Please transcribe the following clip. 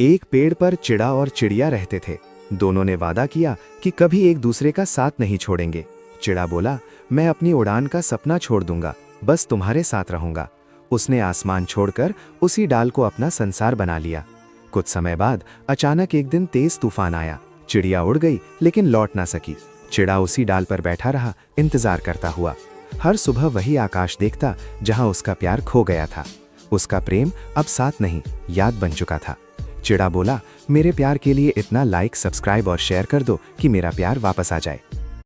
एक पेड़ पर चिड़ा और चिड़िया रहते थे। दोनों ने वादा किया कि कभी एक दूसरे का साथ नहीं छोड़ेंगे। चिड़ा बोला, मैं अपनी उड़ान का सपना छोड़ दूंगा, बस तुम्हारे साथ रहूंगा। उसने आसमान छोड़कर उसी डाल को अपना संसार बना लिया। कुछ समय बाद अचानक एक दिन तेज तूफान आया। चिड़िया उड़ गई लेकिन लौट ना सकी। चिड़ा उसी डाल पर बैठा रहा, इंतजार करता हुआ। हर सुबह वही आकाश देखता जहां उसका प्यार खो गया था। उसका प्रेम अब साथ नहीं, याद बन चुका था। चिड़ा बोला, मेरे प्यार के लिए इतना लाइक, सब्सक्राइब और शेयर कर दो कि मेरा प्यार वापस आ जाए।